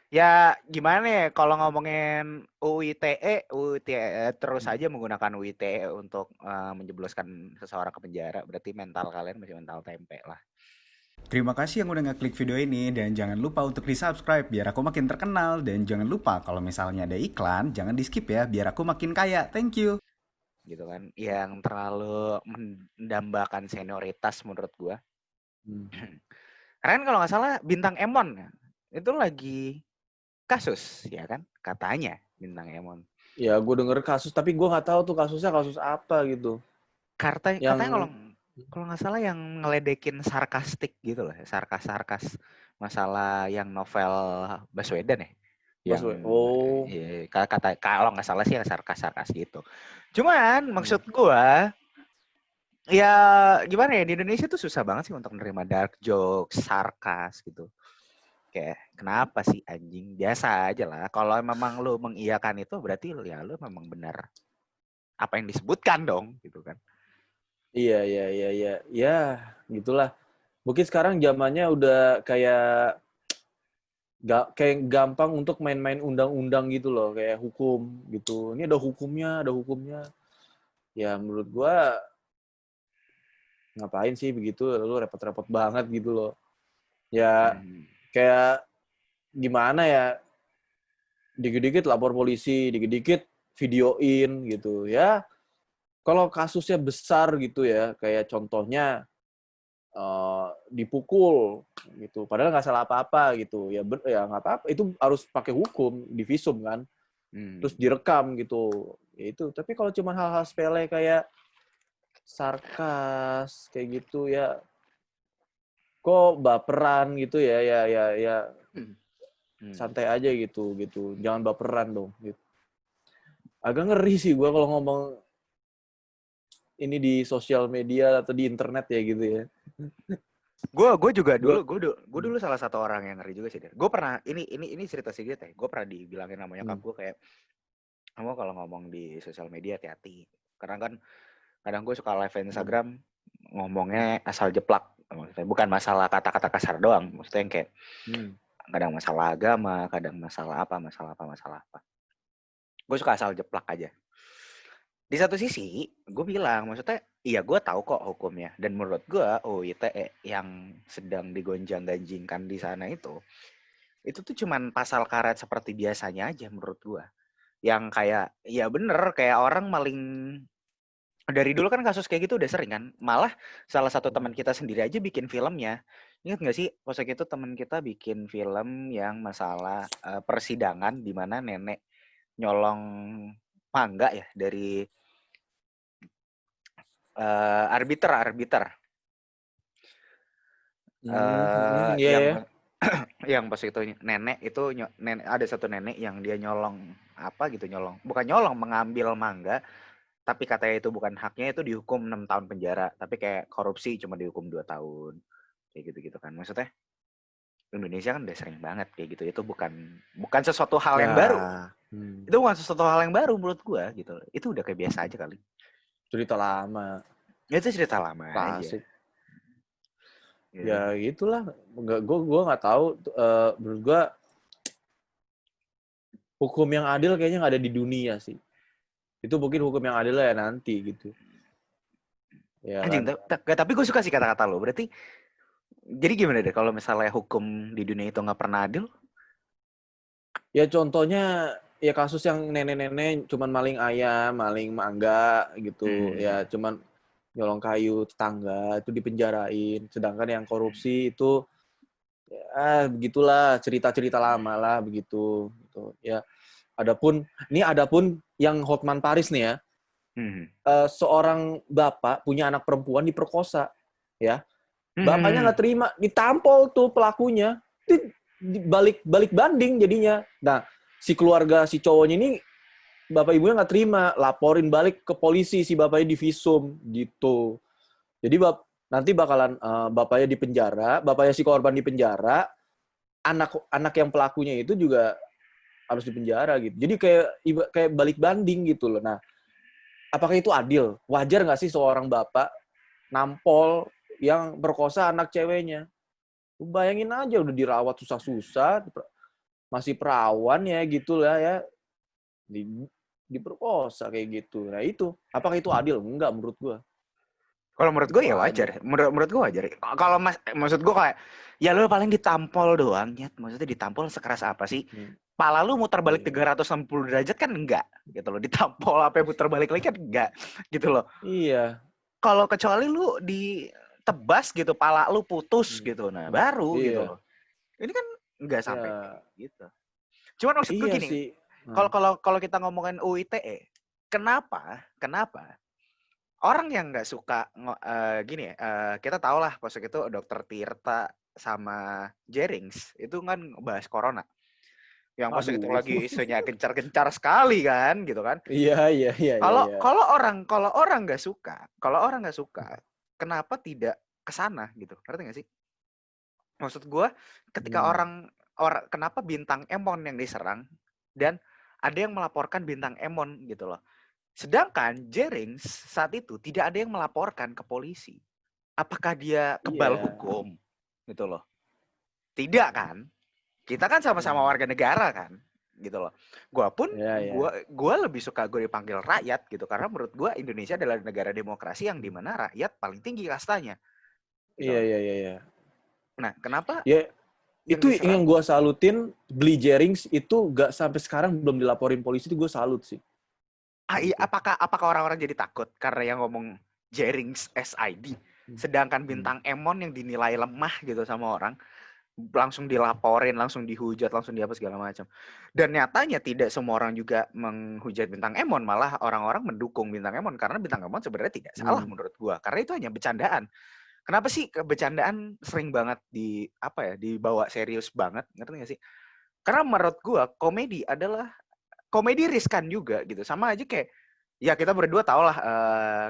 Ya gimana ya kalau ngomongin UU ITE terus aja menggunakan UU ITE untuk menjebloskan seseorang ke penjara, berarti mental kalian masih mental tempe lah. Terima kasih yang udah ngeklik video ini dan jangan lupa untuk di-subscribe biar aku makin terkenal dan jangan lupa kalau misalnya ada iklan jangan di-skip ya biar aku makin kaya. Thank you. Gitu kan, yang terlalu mendambakan senioritas menurut gua. Hmm. Karena kan kalau nggak salah bintang Emon itu lagi kasus ya kan, katanya bintang Emon. Ya, gue denger kasus, tapi gue nggak tahu tuh kasusnya kasus apa gitu. Katanya kalau Yang kalau nggak salah yang ngeledekin sarkastik gitu loh, sarkas masalah yang novel Baswedan ya, yang oh, ya, kata kalau nggak salah sih yang sarkas gitu. Cuman hmm. maksud gua ya gimana ya, di Indonesia tuh susah banget sih untuk menerima dark jokes, sarkas gitu. Kayak kenapa sih anjing, biasa aja lah. Kalau memang lu mengiyakan itu berarti lu memang benar apa yang disebutkan dong gitu kan. Iya, iya, iya, iya, ya, gitulah. Mungkin sekarang zamannya udah kayak gampang untuk main-main undang-undang gitu loh, kayak hukum gitu. Ini ada hukumnya, ada hukumnya. Ya menurut gua ngapain sih begitu, lu repot-repot banget gitu loh. Ya Hmm. kayak gimana ya, dikit-dikit lapor polisi, dikit-dikit videoin gitu ya. Kalau kasusnya besar gitu ya, kayak contohnya dipukul gitu, padahal nggak salah apa-apa gitu, ya nggak apa-apa, itu harus pakai hukum, divisum kan, terus Hmm. direkam gitu, ya itu. Tapi kalau cuma hal-hal sepele kayak sarkas kayak gitu ya, kok baperan gitu ya, ya Hmm. santai aja gitu, jangan baperan dong. Gitu. Agak ngeri sih gue kalau ngomong ini di sosial media atau di internet ya gitu ya. Gue juga Gue, gue dulu salah satu orang yang ngeri juga sih. Gue pernah ini cerita sedikit ya. Gue pernah dibilangin sama nyokap hmm, gue kayak, kamu kalau ngomong di sosial media hati-hati. Karena kan kadang gue suka live hmm, Instagram ngomongnya asal jeplak. Maksudnya bukan masalah kata-kata kasar doang. Maksudnya yang kayak hmm, kadang masalah agama, kadang masalah apa. Gue suka asal jeplak aja. Di satu sisi, gue bilang, maksudnya, iya gue tahu kok hukumnya. Dan menurut gue, ITE yang sedang digonjang-ganjingkan di sana itu tuh cuman pasal karet seperti biasanya aja menurut gue. Yang kayak, ya bener, kayak orang maling, dari dulu kan kasus kayak gitu udah sering kan. Malah salah satu teman kita sendiri aja bikin filmnya. Ingat gak sih, pas itu teman kita bikin film yang masalah persidangan di mana nenek nyolong mangga ya dari arbiter iya yang ya. yang pas itu nenek itu nenek, ada satu nenek yang dia nyolong apa gitu, bukan nyolong, mengambil mangga, tapi katanya itu bukan haknya, itu dihukum 6 tahun penjara, tapi kayak korupsi cuma dihukum 2 tahun kayak gitu-gitu kan. Maksudnya Indonesia kan udah sering banget kayak gitu, itu bukan bukan sesuatu hal Ya, yang baru, hmm, itu bukan sesuatu hal yang baru menurut gua gitu, itu udah kayak biasa aja kali, cerita lama, itu cerita lama aja klasik. gitu kan. Ya gitulah, nggak, gue nggak tahu. Menurut gue hukum yang adil kayaknya nggak ada di dunia sih. Itu mungkin hukum yang adil ya nanti gitu, ya Anjing, kan. tapi gue suka sih kata-kata lo. Berarti jadi gimana deh kalau misalnya hukum di dunia itu nggak pernah adil? Ya contohnya ya kasus yang nenek-nenek cuman maling ayam, maling mangga gitu, ya Hmm. cuman nyolong kayu tetangga itu dipenjarain. Sedangkan yang korupsi itu ya begitulah, cerita-cerita lama lah begitu. Gitu. Ya adapun yang Hotman Paris nih ya, Hmm. seorang bapak punya anak perempuan diperkosa, ya. Bapaknya Hmm. nggak terima, ditampol tuh pelakunya, balik banding jadinya. Nah, si keluarga si cowoknya ini, bapak ibunya nggak terima, laporin balik ke polisi, si bapaknya divisum gitu. Jadi nanti bakalan bapaknya di penjara, bapaknya si korban di penjara, anak yang pelakunya itu juga harus di penjara gitu. Jadi kayak balik banding gitu loh. Nah, apakah itu adil? Wajar nggak sih seorang bapak nampol yang berkosa anak ceweknya? Bayangin aja udah dirawat susah-susah, masih perawan ya gitulah ya, diperkosa kayak gitu. Nah itu, apakah itu adil? Enggak menurut gue. Kalau menurut gue ya Nggak wajar. adil. Menurut gue wajar. Kalau maksud gue kayak ya lu paling ditampol doang, Nyet. Maksudnya ditampol sekeras apa sih? Pala lu muter balik Iya. 360 derajat kan enggak gitu loh. Ditampol apa muter balik lagi kan enggak gitu loh. Iya. Kalau kecuali lu ditebas gitu, pala lu putus gitu. Nah, baru gitu Iya. loh. Ini kan enggak sampai Ya, gitu. Cuman maksud gue iya gini, sih. kalau Nah, kalau kalau kita ngomongin UITE, kenapa orang yang nggak suka gini ya, kita tahu lah pas itu Dokter Tirta sama Jerings itu kan bahas corona. Yang pas itu aduh. lagi isunya gencar-gencar sekali kan, gitu kan. Iya, iya, iya, iya, Kalau iya. kalau orang nggak suka, kenapa tidak ke sana gitu? Ngerti nggak sih? Maksud gue, ketika Hmm. orang kenapa bintang Emon yang diserang dan ada yang melaporkan bintang Emon gitu loh. Sedangkan Jerings saat itu tidak ada yang melaporkan ke polisi. Apakah dia kebal Iya. hukum? Gitu loh. Tidak kan? Kita kan sama-sama Hmm. warga negara kan? Gitu loh. Gua pun Iya, iya. gua lebih suka gue dipanggil rakyat gitu karena menurut gua Indonesia adalah negara demokrasi yang di mana rakyat paling tinggi kastanya. Gitu Iya, loh. iya, iya, iya. Nah, kenapa Ya, yang itu yang diserang? gue salutin, Beli Jerings itu gak sampai sekarang belum dilaporin polisi, itu gue salut sih. Iya, Gitu. apakah orang-orang jadi takut karena yang ngomong Jerings SID, sedangkan Hmm. bintang Emon yang dinilai lemah gitu sama orang langsung dilaporin, langsung dihujat, langsung di apa segala macam. Dan nyatanya tidak semua orang juga menghujat bintang Emon, malah orang-orang mendukung bintang Emon karena bintang Emon sebenarnya tidak salah Hmm. menurut gua, karena itu hanya bercandaan. Kenapa sih kebecandaan sering banget dibawa serius banget, ngerti gak sih? Karena menurut gua komedi adalah komedi riskan juga gitu. Sama aja kayak ya kita berdua tau lah,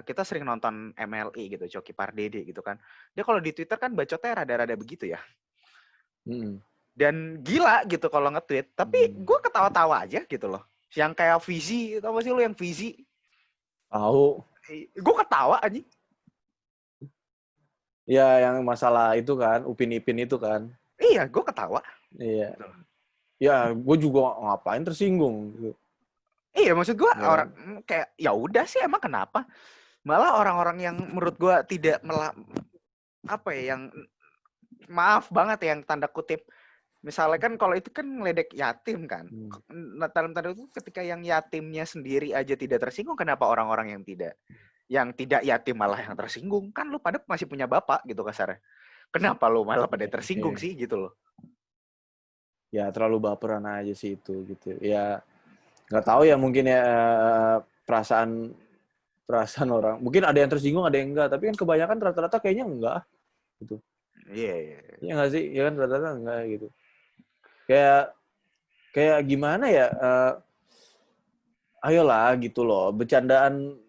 kita sering nonton MLI gitu, Coki Pardede gitu kan. Dia kalau di Twitter kan bacotnya rada-rada begitu ya. Hmm. Dan gila gitu kalau nge-tweet. Tapi Hmm. gue ketawa-tawa aja gitu loh. Yang kayak Vizi, tau gak sih lu yang Vizi? Tahu. Gue ketawa aja. Ya, yang masalah itu kan, Upin Ipin itu kan. Iya, gue ketawa. Iya. Gitu. Ya, gue juga ngapain tersinggung. Iya, maksud gue Ya kan? orang kayak ya udah sih emang kenapa? Malah orang-orang yang menurut gue tidak apa ya, yang maaf banget yang tanda kutip. Misalnya kan kalau itu kan ngeledek yatim kan. Nah, dalam tanda itu ketika yang yatimnya sendiri aja tidak tersinggung, kenapa orang-orang yang tidak yatim malah yang tersinggung? Kan lu pada masih punya bapak gitu kasarnya. Kenapa lu malah pada tersinggung Iya. sih gitu loh? Ya, terlalu baperan aja sih itu gitu. Ya, nggak tahu ya mungkin ya perasaan orang. Mungkin ada yang tersinggung, ada yang enggak. Tapi kan kebanyakan rata-rata kayaknya enggak gitu. Iya, iya. Iya nggak sih? Ya kan rata-rata enggak gitu. Kayak kayak gimana ya? Ayolah gitu loh. Bercandaan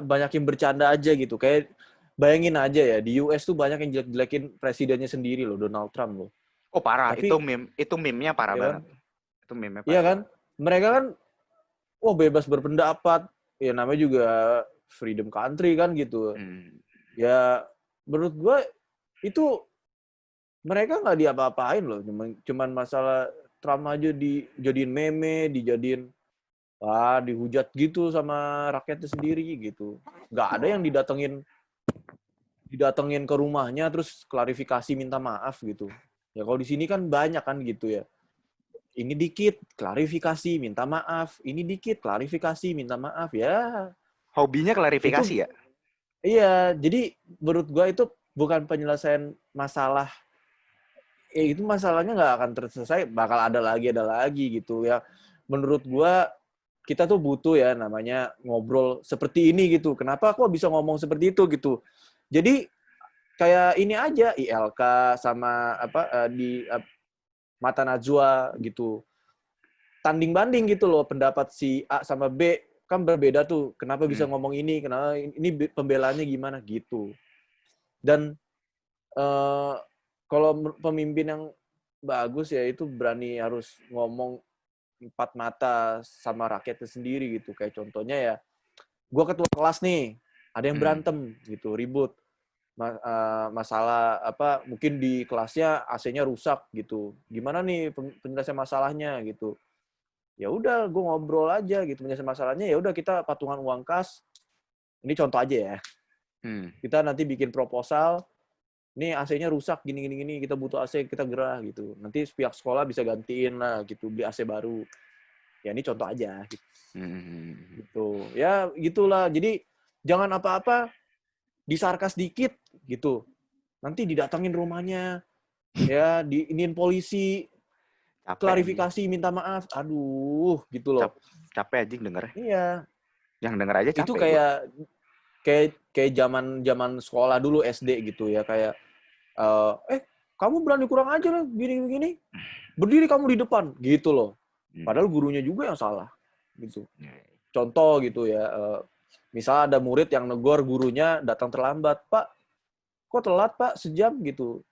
banyak yang bercanda aja gitu. Kayak bayangin aja ya, di US tuh banyak yang jelek-jelekin presidennya sendiri loh, Donald Trump loh. Oh parah, Tapi itu meme-nya parah ya kan? banget. Itu meme-nya Iya parah kan? banget. Mereka kan bebas berpendapat. Ya namanya juga freedom country kan gitu. Ya menurut gue itu mereka nggak diapa-apain loh. Cuman masalah Trump aja dijadiin meme, dihujat gitu sama rakyatnya sendiri gitu. Nggak ada yang didatengin ke rumahnya terus klarifikasi minta maaf gitu. Ya kalau di sini kan banyak kan gitu ya. Ini dikit klarifikasi minta maaf, ini dikit klarifikasi minta maaf ya. Hobinya klarifikasi Itu ya? iya, jadi menurut gua itu bukan penyelesaian masalah. Itu masalahnya nggak akan terselesai, bakal ada lagi gitu ya. Menurut gua kita tuh butuh ya namanya ngobrol seperti ini gitu. Kenapa kok bisa ngomong seperti itu gitu? Jadi kayak ini aja ILK sama di Mata Najwa gitu. Tanding banding gitu loh pendapat si A sama B kan berbeda tuh. Kenapa bisa ngomong ini? Kenapa ini pembelaannya gimana gitu. Dan kalau pemimpin yang bagus ya itu berani harus ngomong empat mata sama rakyatnya sendiri gitu. Kayak contohnya ya, gue ketua kelas nih, ada yang berantem gitu, ribut. masalah apa mungkin di kelasnya AC-nya rusak gitu. Gimana nih penyelesaian masalahnya gitu. Ya udah gue ngobrol aja gitu penyelesaian masalahnya, ya udah kita patungan uang kas. Ini contoh aja ya. Kita nanti bikin proposal, nih AC-nya rusak gini kita butuh AC, kita gerah gitu. Nanti pihak sekolah bisa gantiin lah gitu, beli AC baru. Ya ini contoh aja gitu. Gitu. Ya gitulah. Jadi jangan apa-apa disarkas dikit gitu. Nanti didatangin rumahnya, ya diinin polisi, klarifikasi, minta maaf. Aduh, gitu loh. Capek anjing denger. Iya. Yang denger aja capek. Itu kayak zaman sekolah dulu SD gitu ya, kayak kamu berani kurang ajar gini. Berdiri kamu di depan gitu loh. Padahal gurunya juga yang salah gitu. Contoh gitu ya, misalnya ada murid yang negor gurunya datang terlambat, Pak, kok telat Pak sejam gitu,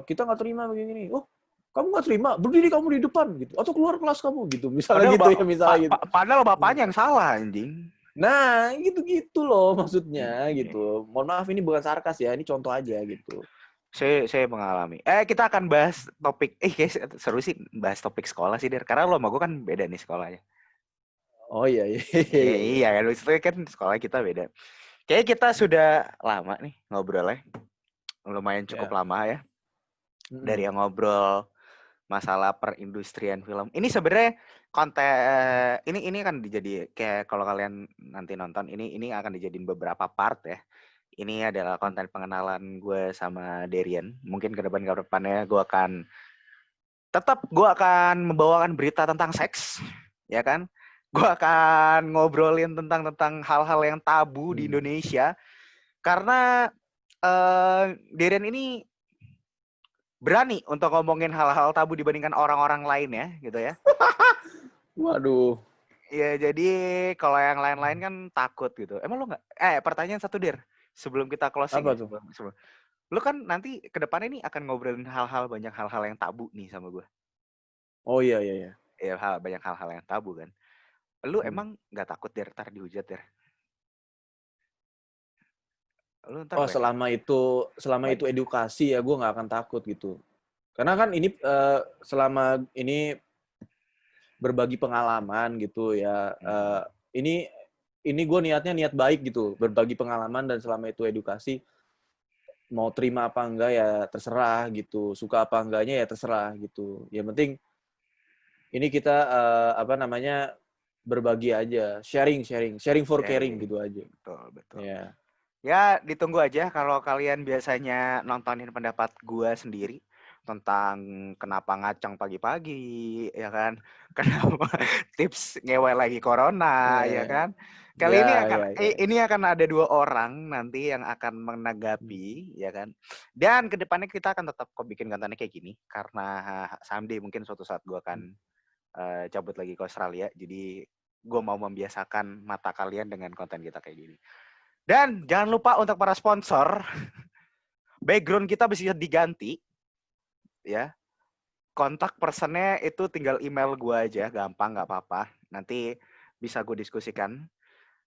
kita nggak terima begini. Oh, kamu nggak terima, berdiri kamu di depan gitu, atau keluar kelas kamu gitu, misalnya padahal gitu ya, misalnya gitu. Padahal bapaknya yang salah anjing. Nah, gitu loh maksudnya gitu. Mohon maaf ini bukan sarkas ya, ini contoh aja gitu. Saya mengalami. Kita akan bahas topik. Kayak seru sih bahas topik sekolah sih, Der. Karena lo sama gue kan beda nih sekolahnya. Oh iya. Iya kan, maksudnya kan sekolah kita beda. Kayaknya kita sudah lama nih ngobrolnya. Lumayan cukup lama ya. Dari yang ngobrol masalah perindustrian film. Ini sebenarnya konten ini akan dijadi kayak kalau kalian nanti nonton ini akan dijadiin beberapa part ya. Ini adalah konten pengenalan gue sama Darian. Mungkin ke depannya gue akan membawakan berita tentang seks, ya kan? Gue akan ngobrolin tentang hal-hal yang tabu di Indonesia. Karena Darian ini berani untuk ngomongin hal-hal tabu dibandingkan orang-orang lain ya, gitu ya. Waduh. Ya jadi kalau yang lain-lain kan takut gitu. Emang lo nggak? Pertanyaan satu, Dir. Sebelum kita closing. Apa ya, tuh? sebelum. Lo kan nanti ke depannya ini akan ngobrolin banyak hal-hal yang tabu nih sama gue. Oh iya. Ya banyak hal-hal yang tabu kan. Lu emang nggak takut, Der, ntar dihujat, Der? Lu ntar selama itu edukasi ya gue nggak akan takut gitu. Karena kan ini selama ini berbagi pengalaman gitu ya. Ini gue niat baik gitu, berbagi pengalaman dan selama itu edukasi. Mau terima apa enggak ya terserah gitu, suka apa enggaknya ya terserah gitu. Yang penting ini kita berbagi aja, sharing for caring gitu aja. Betul. Yeah. Ya ditunggu aja kalau kalian biasanya nontonin pendapat gue sendiri tentang kenapa ngacang pagi-pagi, ya kan? Kenapa tips ngewe lagi corona, ya kan? Kali ini akan ada 2 orang nanti yang akan menanggapi, ya kan? Dan kedepannya kita akan tetap bikin kontennya kayak gini karena someday mungkin suatu saat gue akan cabut lagi ke Australia, jadi gue mau membiasakan mata kalian dengan konten kita kayak gini. Dan jangan lupa untuk para sponsor, background kita bisa diganti, ya. Kontak personnya itu tinggal email gue aja, gampang, nggak apa-apa. Nanti bisa gue diskusikan.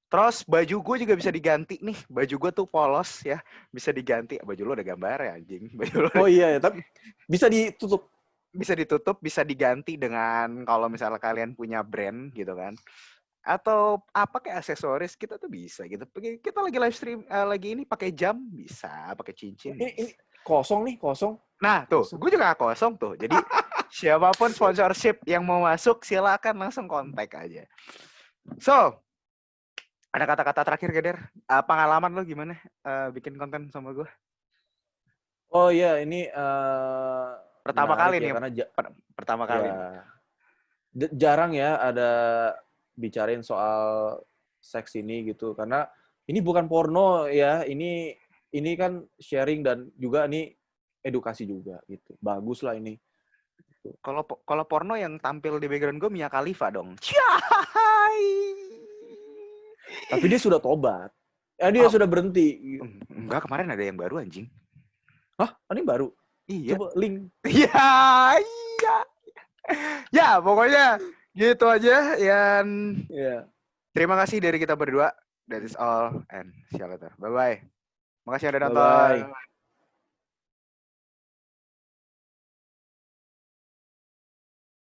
Terus baju gue juga bisa diganti nih, baju gue tuh polos ya, bisa diganti. Baju lo ada gambar ya anjing. Iya, tapi bisa ditutup. Bisa diganti dengan kalau misalnya kalian punya brand gitu kan. Atau apa kayak aksesoris kita tuh bisa gitu. Kita lagi live stream lagi ini pakai jam bisa, pakai cincin. Ini kosong. Nah, tuh, gue juga kosong tuh. Jadi siapapun sponsorship yang mau masuk silakan langsung kontak aja. So, ada kata-kata terakhir Geder? Pengalaman lo gimana bikin konten sama gue? Oh iya, ini pertama kali nih. Pertama kali. Jarang ya ada bicarain soal seks ini gitu, karena ini bukan porno ya, ini kan sharing dan juga ini edukasi juga gitu. Bagus lah ini. Kalau porno yang tampil di background gue Mia Khalifa dong. Tapi dia sudah tobat. Dia sudah berhenti. Enggak, kemarin ada yang baru anjing. Hah? Ini baru? Iya. Coba link. Iya. Ya, pokoknya gitu aja. Terima kasih dari kita berdua. That is all and see you later. Bye-bye. Makasih udah nonton. Bye-bye.